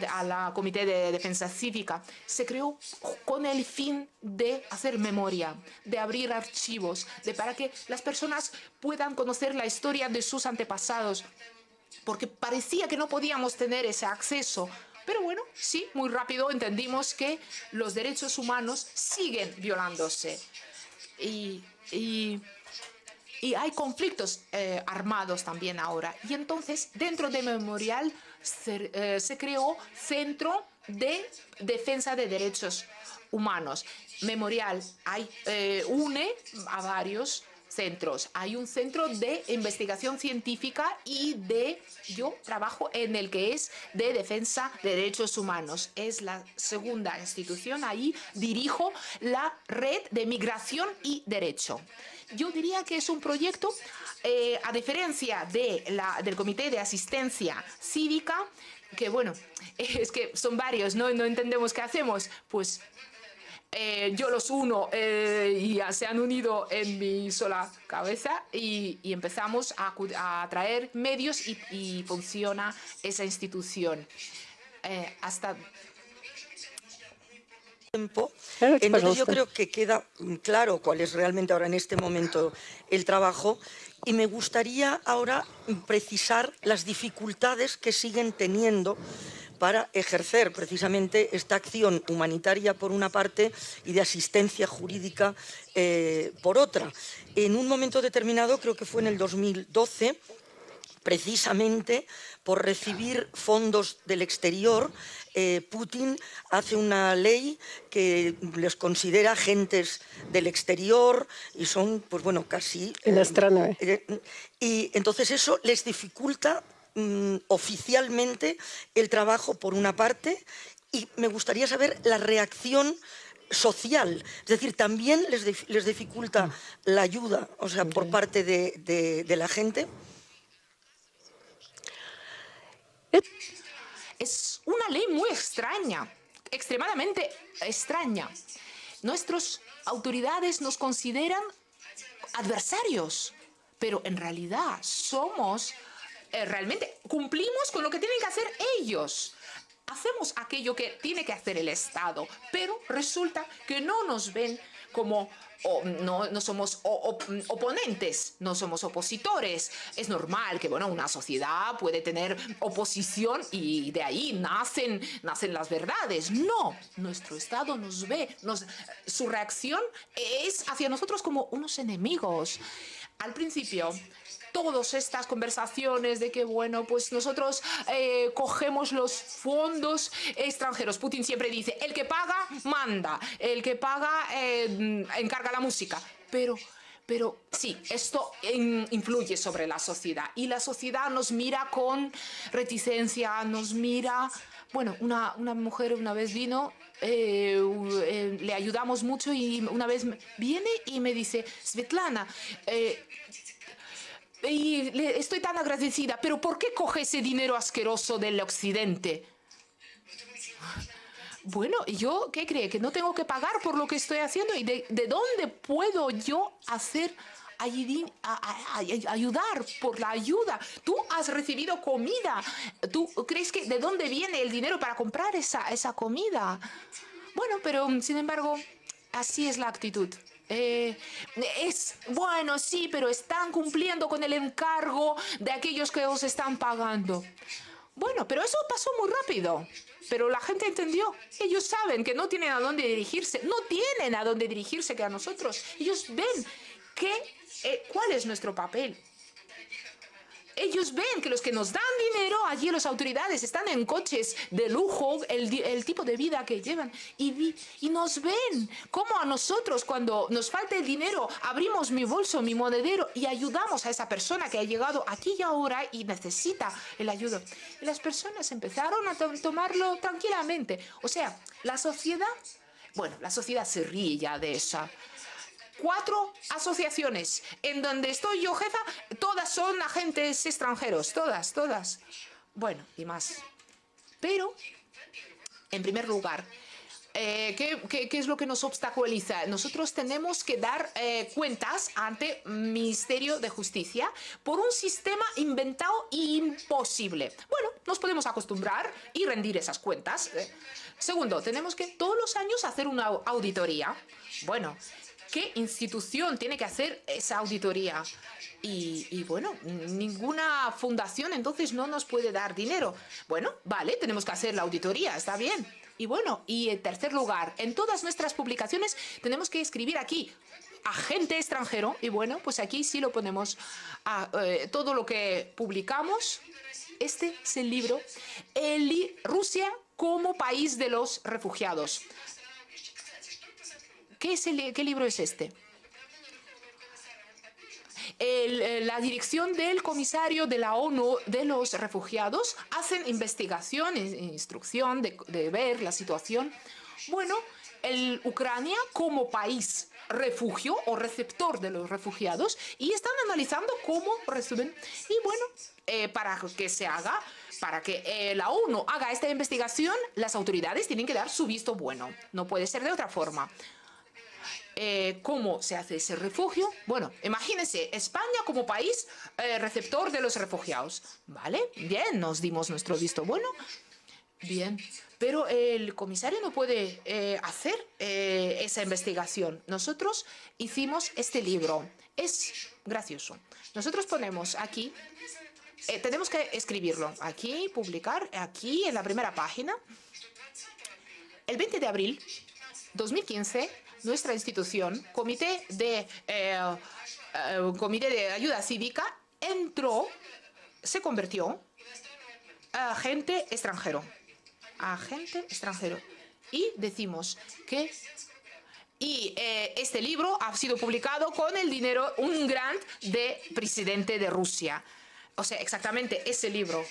a la Comité de Defensa Cívica. Se creó con el fin de hacer memoria, de abrir archivos, para que las personas puedan conocer la historia de sus antepasados, porque parecía que no podíamos tener ese acceso. Pero bueno, sí, muy rápido entendimos que los derechos humanos siguen violándose. Y hay conflictos armados también ahora. Y entonces, dentro de Memorial se creó Centro de Defensa de Derechos Humanos. Memorial une a varios centros. Hay un centro de investigación científica y yo trabajo en el que es de defensa de derechos humanos. Es la segunda institución. Ahí dirijo la red de migración y derecho. Yo diría que es un proyecto, a diferencia del Comité de Asistencia Cívica, que bueno, es que son varios, no entendemos qué hacemos, pues yo los uno y ya se han unido en mi sola cabeza y empezamos a traer medios y funciona esa institución. Hasta tiempo. Entonces yo creo que queda claro cuál es realmente ahora en este momento el trabajo y me gustaría ahora precisar las dificultades que siguen teniendo para ejercer precisamente esta acción humanitaria por una parte y de asistencia jurídica por otra. En un momento determinado, creo que fue en el 2012, precisamente por recibir fondos del exterior, Putin hace una ley que les considera agentes del exterior y son, pues bueno, casi... y entonces eso les dificulta oficialmente el trabajo por una parte y me gustaría saber la reacción social, es decir, también les dificulta la ayuda, o sea, por parte de la gente. Es una ley muy extraña, extremadamente extraña. Nuestras autoridades nos consideran adversarios, pero en realidad somos, realmente cumplimos con lo que tienen que hacer ellos. Hacemos aquello que tiene que hacer el Estado, pero resulta que no nos ven como... no somos oponentes, no somos opositores. Es normal que, bueno, una sociedad puede tener oposición y de ahí nacen las verdades. No, nuestro Estado nos ve, su reacción es hacia nosotros como unos enemigos. Al principio, todas estas conversaciones de que, bueno, pues nosotros cogemos los fondos extranjeros. Putin siempre dice, el que paga, manda. El que paga, encarga la música. Pero sí, esto influye sobre la sociedad. Y la sociedad nos mira con reticencia, nos mira... Bueno, una mujer una vez vino, le ayudamos mucho y una vez viene y me dice, Svetlana... y estoy tan agradecida, pero ¿por qué coge ese dinero asqueroso del occidente? Bueno, ¿yo qué cree? ¿Que no tengo que pagar por lo que estoy haciendo? ¿Y de dónde puedo yo hacer ayudar por la ayuda? Tú has recibido comida. ¿Tú crees que de dónde viene el dinero para comprar esa comida? Bueno, pero sin embargo, así es la actitud. Bueno, sí, pero están cumpliendo con el encargo de aquellos que os están pagando. Bueno, pero eso pasó muy rápido. Pero la gente entendió. Ellos saben que no tienen a dónde dirigirse. No tienen a dónde dirigirse que a nosotros. Ellos ven cuál es nuestro papel. Ellos ven que los que nos dan dinero, allí las autoridades están en coches de lujo, el tipo de vida que llevan, y nos ven como a nosotros cuando nos falta el dinero, abrimos mi bolso, mi monedero y ayudamos a esa persona que ha llegado aquí y ahora y necesita el ayuda. Y las personas empezaron a tomarlo tranquilamente. O sea, la sociedad se ríe ya de esa. 4 asociaciones en donde estoy yo jefa, todas son agentes extranjeros, todas. Bueno, y más. Pero, en primer lugar, ¿qué es lo que nos obstaculiza? Nosotros tenemos que dar cuentas ante Ministerio de Justicia por un sistema inventado e imposible. Bueno, nos podemos acostumbrar y rendir esas cuentas. Segundo, tenemos que todos los años hacer una auditoría. Bueno, ¿qué institución tiene que hacer esa auditoría? Y bueno, ninguna fundación entonces no nos puede dar dinero. Bueno, vale, tenemos que hacer la auditoría, está bien. Y bueno, y en tercer lugar, en todas nuestras publicaciones tenemos que escribir aquí agente extranjero. Y bueno, pues aquí sí lo ponemos todo lo que publicamos. Este es el libro, Rusia como país de los refugiados. ¿Qué libro es este? La dirección del comisario de la ONU de los refugiados hacen investigación, instrucción de ver la situación. Bueno, Ucrania como país refugio o receptor de los refugiados y están analizando cómo reciben. Y bueno, para que se haga, para que la ONU haga esta investigación, las autoridades tienen que dar su visto bueno. No puede ser de otra forma. ¿Cómo se hace ese refugio? Bueno, imagínense, España como país receptor de los refugiados. ¿Vale? Bien, nos dimos nuestro visto bueno. Bien, pero el comisario no puede hacer esa investigación. Nosotros hicimos este libro. Es gracioso. Nosotros ponemos aquí, tenemos que escribirlo. Aquí, publicar, aquí en la primera página. El 20 de abril 2015... nuestra institución, Comité de Ayuda Cívica, se convirtió agente extranjero. Agente extranjero. Y decimos que este libro ha sido publicado con el dinero, un grant de presidente de Rusia. O sea, exactamente ese libro.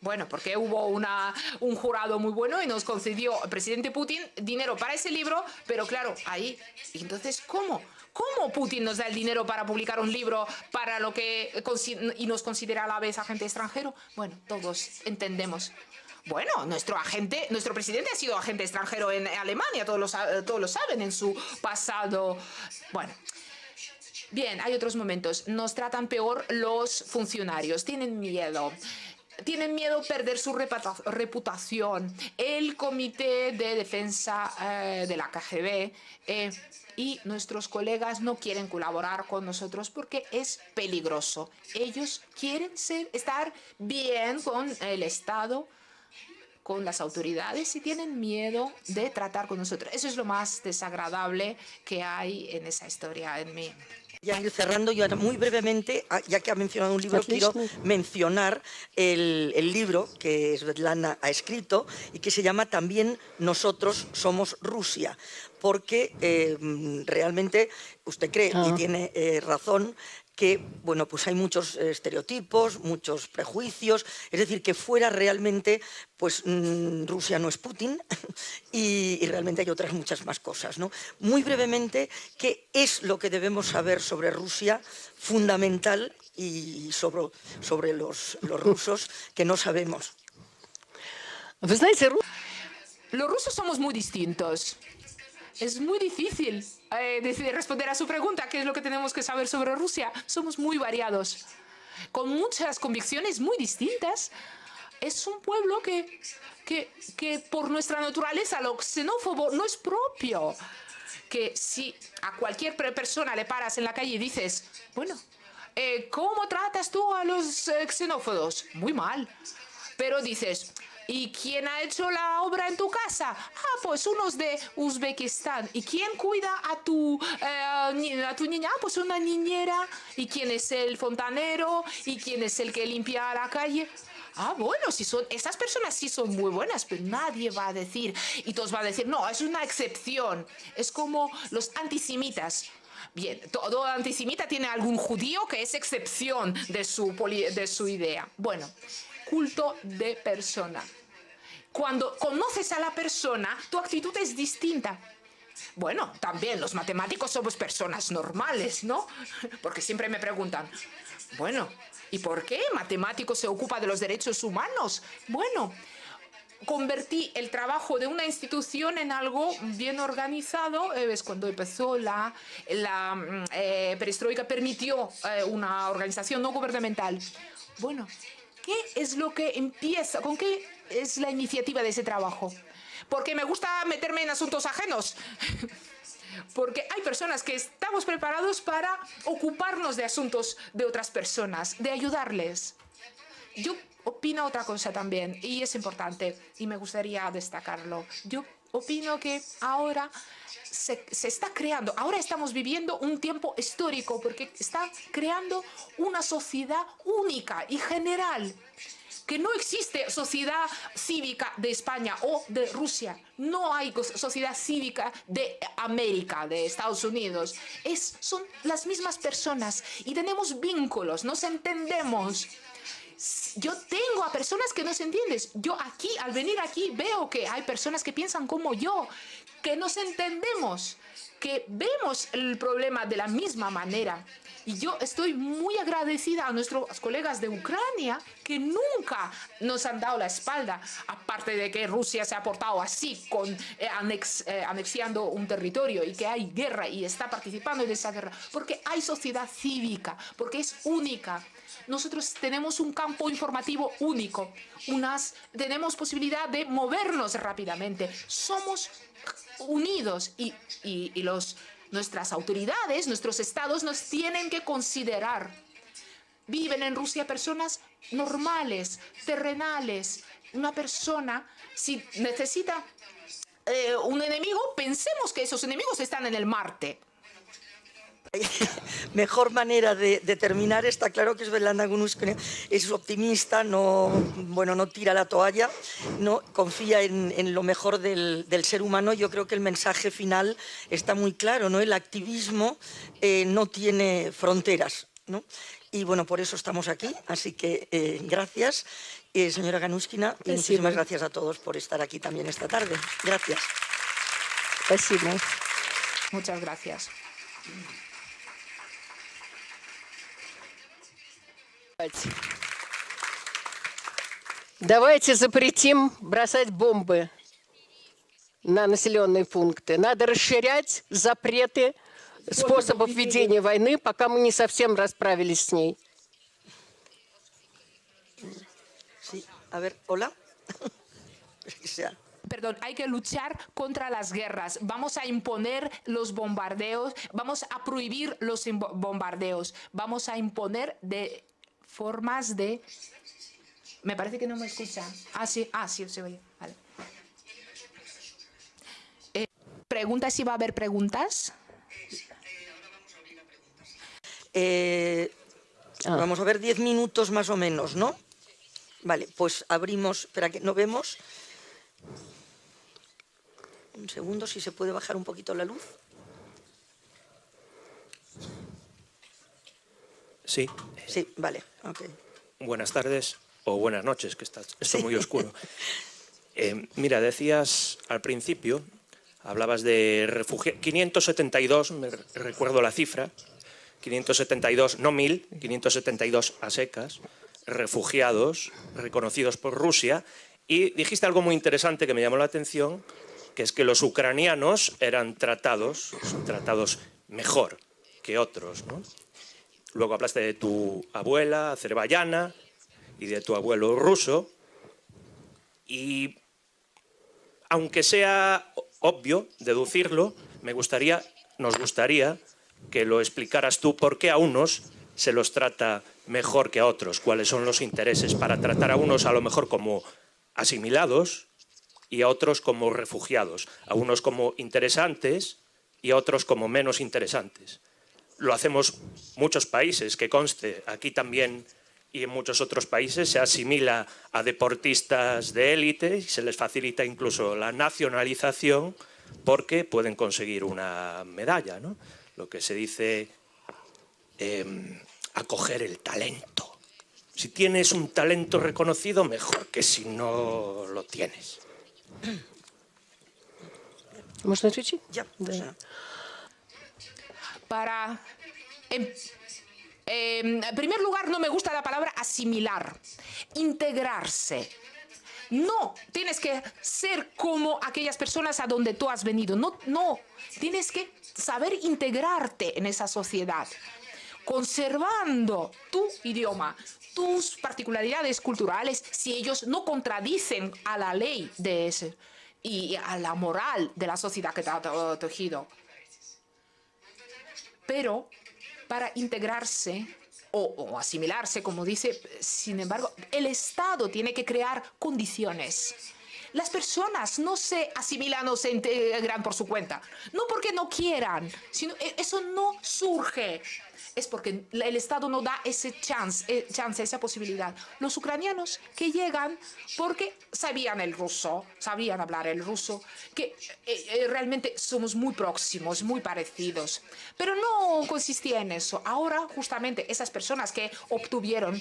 Bueno, porque hubo un jurado muy bueno y nos concedió el presidente Putin dinero para ese libro, pero claro, ahí. Y entonces, ¿cómo? ¿Cómo Putin nos da el dinero para publicar un libro para lo que y nos considera a la vez agente extranjero? Bueno, todos entendemos. Bueno, nuestro presidente ha sido agente extranjero en Alemania, todos lo saben en su pasado. Bueno. Bien, hay otros momentos. Nos tratan peor los funcionarios, tienen miedo. Tienen miedo perder su reputación. El Comité de Defensa de la KGB y nuestros colegas no quieren colaborar con nosotros porque es peligroso. Ellos quieren estar bien con el Estado, con las autoridades y tienen miedo de tratar con nosotros. Eso es lo más desagradable que hay en esa historia en mí. Ya ir cerrando, yo muy brevemente, ya que ha mencionado un libro, quiero mencionar el libro que Svetlana ha escrito y que se llama también Nosotros somos Rusia, porque realmente usted cree, y tiene razón, que bueno, pues hay muchos estereotipos, muchos prejuicios, es decir, que fuera realmente, pues Rusia no es Putin y realmente hay otras muchas más cosas, ¿no? Muy brevemente, ¿qué es lo que debemos saber sobre Rusia fundamental y sobre los rusos que no sabemos? Los rusos somos muy distintos. Es muy difícil responder a su pregunta, ¿qué es lo que tenemos que saber sobre Rusia? Somos muy variados, con muchas convicciones muy distintas. Es un pueblo que por nuestra naturaleza lo xenófobo no es propio. Que si a cualquier persona le paras en la calle y dices, bueno, ¿cómo tratas tú a los xenófobos? Muy mal. Pero dices, ¿y quién ha hecho la obra en tu casa? Ah, pues unos de Uzbekistán. ¿Y quién cuida a tu niña? Ah, pues una niñera. ¿Y quién es el fontanero? ¿Y quién es el que limpia la calle? Ah, bueno, si son esas personas sí son muy buenas, pero nadie va a decir, y todos van a decir, no, es una excepción. Es como los antisemitas. Bien, todo antisemita tiene algún judío que es excepción de su idea. Bueno, culto de persona. Cuando conoces a la persona, tu actitud es distinta. Bueno, también los matemáticos somos personas normales, ¿no? Porque siempre me preguntan, bueno, ¿y por qué matemático se ocupa de los derechos humanos? Bueno, convertí el trabajo de una institución en algo bien organizado. Es cuando empezó la perestroika, permitió una organización no gubernamental. Bueno, ¿qué es lo que empieza? ¿Con qué es la iniciativa de ese trabajo? Porque me gusta meterme en asuntos ajenos. Porque hay personas que estamos preparados para ocuparnos de asuntos de otras personas, de ayudarles. Yo opino otra cosa también, y es importante, y me gustaría destacarlo. Yo opino que ahora se está creando, ahora estamos viviendo un tiempo histórico, porque está creando una sociedad única y general. Que no existe sociedad cívica de España o de Rusia. No hay sociedad cívica de América, de Estados Unidos. Son las mismas personas y tenemos vínculos, nos entendemos. Yo tengo a personas que no se entienden. Yo aquí, al venir aquí, veo que hay personas que piensan como yo, que nos entendemos, que vemos el problema de la misma manera. Y yo estoy muy agradecida a nuestros colegas de Ucrania que nunca nos han dado la espalda, aparte de que Rusia se ha portado así, anexiando un territorio y que hay guerra y está participando en esa guerra, porque hay sociedad cívica, porque es única. Nosotros tenemos un campo informativo único, tenemos posibilidad de movernos rápidamente, somos unidos y nuestras autoridades, nuestros estados nos tienen que considerar. Viven en Rusia personas normales, terrenales. Una persona, si necesita un enemigo, pensemos que esos enemigos están en el Marte. Mejor manera de terminar, está claro que Svetlana Ganúshkina es optimista, no tira la toalla, no confía en lo mejor del ser humano. Yo creo que el mensaje final está muy claro, ¿no? El activismo no tiene fronteras, ¿no? Y bueno, por eso estamos aquí, así que gracias, señora Ganúshkina, y muchísimas gracias a todos por estar aquí también esta tarde. Gracias. Спасибо. Muchas gracias. Давайте запретим бросать бомбы на населенные пункты. Надо расширять запреты способов ведения войны, пока мы не совсем расправились с ней. Sí, a ver, hola. Perdón, hay que luchar contra las guerras. Vamos a imponer los bombardeos, vamos a prohibir los bombardeos, vamos a imponer de formas de... Me parece que no me escuchan. Sí, se oye. Vale. ¿Pregunta si va a haber preguntas? Vamos a ver 10 minutos más o menos, ¿no? Vale, pues abrimos, espera que no vemos. Un segundo, si se puede bajar un poquito la luz. Sí. Sí, vale, ok. Buenas tardes o buenas noches, que está muy oscuro. Mira, decías al principio, hablabas de refugiados, 572, me recuerdo la cifra, 572, no 1000, 572 a secas, refugiados reconocidos por Rusia, y dijiste algo muy interesante que me llamó la atención, que es que los ucranianos son tratados mejor que otros, ¿no? Luego hablaste de tu abuela azerbaiyana y de tu abuelo ruso, y aunque sea obvio deducirlo, nos gustaría que lo explicaras tú por qué a unos se los trata mejor que a otros, cuáles son los intereses para tratar a unos a lo mejor como asimilados y a otros como refugiados, a unos como interesantes y a otros como menos interesantes. Lo hacemos muchos países, que conste, aquí también y en muchos otros países se asimila a deportistas de élite y se les facilita incluso la nacionalización porque pueden conseguir una medalla, ¿no? Lo que se dice acoger el talento. Si tienes un talento reconocido, mejor que si no lo tienes. Можно отвечать? Ya, Да. En primer lugar, no me gusta la palabra asimilar, integrarse. No, tienes que ser como aquellas personas a donde tú has venido. No, tienes que saber integrarte en esa sociedad, conservando tu idioma, tus particularidades culturales, si ellos no contradicen a la ley de ese y a la moral de la sociedad que te ha tejido. Pero para integrarse o asimilarse, como dice, sin embargo, el Estado tiene que crear condiciones. Las personas no se asimilan o se integran por su cuenta. No porque no quieran, sino eso no surge. Es porque el Estado no da ese chance, esa posibilidad. Los ucranianos que llegan porque sabían el ruso, sabían hablar el ruso, que realmente somos muy próximos, muy parecidos. Pero no consistía en eso. Ahora, justamente, esas personas que obtuvieron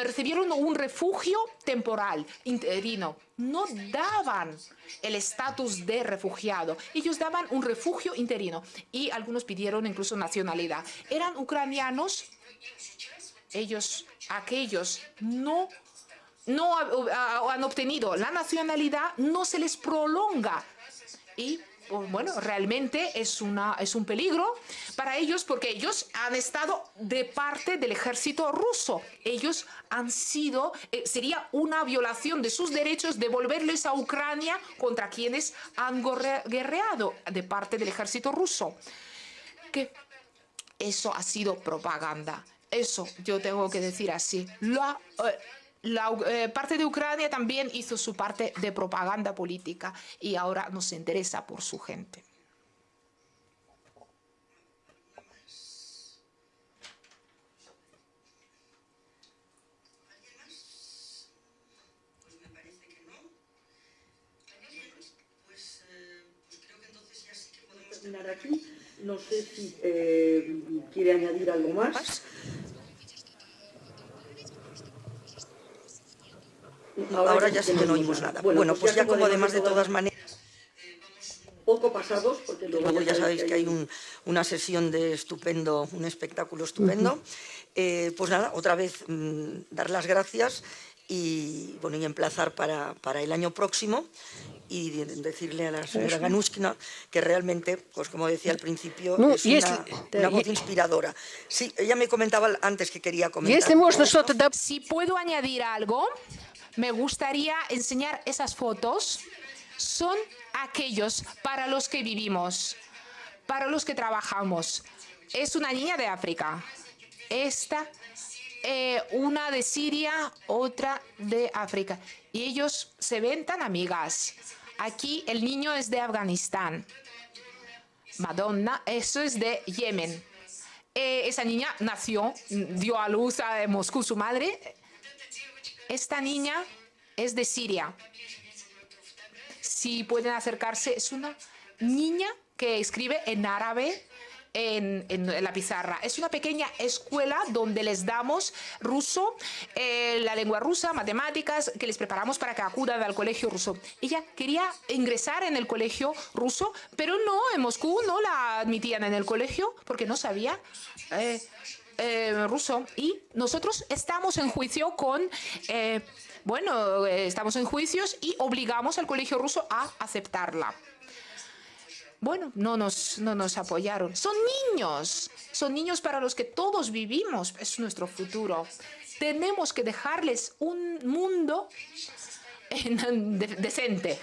recibieron un refugio temporal, interino. No daban el estatus de refugiado. Ellos daban un refugio interino y algunos pidieron incluso nacionalidad. Eran ucranianos. Aquellos no han obtenido la nacionalidad, no se les prolonga. Y bueno, realmente es un peligro para ellos porque ellos han estado de parte del ejército ruso. Ellos han sido, sería una violación de sus derechos devolverles a Ucrania contra quienes han guerreado de parte del ejército ruso. Que eso ha sido propaganda. Eso yo tengo que decir así. La parte de Ucrania también hizo su parte de propaganda política y ahora nos interesa por su gente. Creo que entonces ya sí que podemos terminar aquí. No sé si quiere añadir algo más. Ahora ya sí que no oímos nada. Bueno, pues ya como además de todas maneras... Poco pasados, porque luego ya sabéis que hay una sesión de estupendo, un espectáculo estupendo. Pues nada, otra vez dar las gracias y emplazar para el año próximo y decirle a la señora Ganushkina que realmente, pues como decía al principio, es una voz inspiradora. Sí, ella me comentaba antes que quería comentar. Si puedo añadir algo, me gustaría enseñar esas fotos. Son aquellos para los que vivimos, para los que trabajamos. Es una niña de África. Esta, una de Siria, otra de África. Y ellos se ven tan amigas. Aquí el niño es de Afganistán. Madonna, eso es de Yemen. Esa niña nació, dio a luz a Moscú su madre. Esta niña es de Siria. Si pueden acercarse, es una niña que escribe en árabe en la pizarra. Es una pequeña escuela donde les damos ruso, la lengua rusa, matemáticas, que les preparamos para que acudan al colegio ruso. Ella quería ingresar en el colegio ruso, pero no, en Moscú no la admitían en el colegio porque no sabía ruso. Y nosotros estamos en juicio con... estamos en juicios y obligamos al colegio ruso a aceptarla. Bueno, no nos apoyaron. Son niños para los que todos vivimos. Es nuestro futuro. Tenemos que dejarles un mundo decente.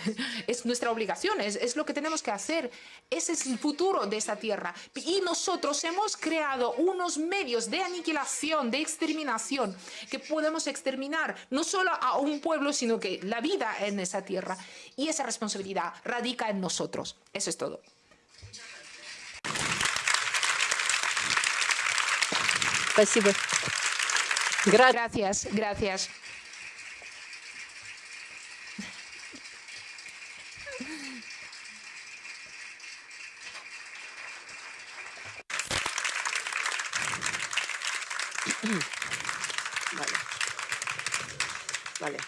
Es nuestra obligación, es lo que tenemos que hacer. Ese es el futuro de esta tierra. Y nosotros hemos creado unos medios de aniquilación, de exterminación, que podemos exterminar no solo a un pueblo, sino que la vida en esa tierra. Y esa responsabilidad radica en nosotros. Eso es todo. Спасибо. Gracias. Vale.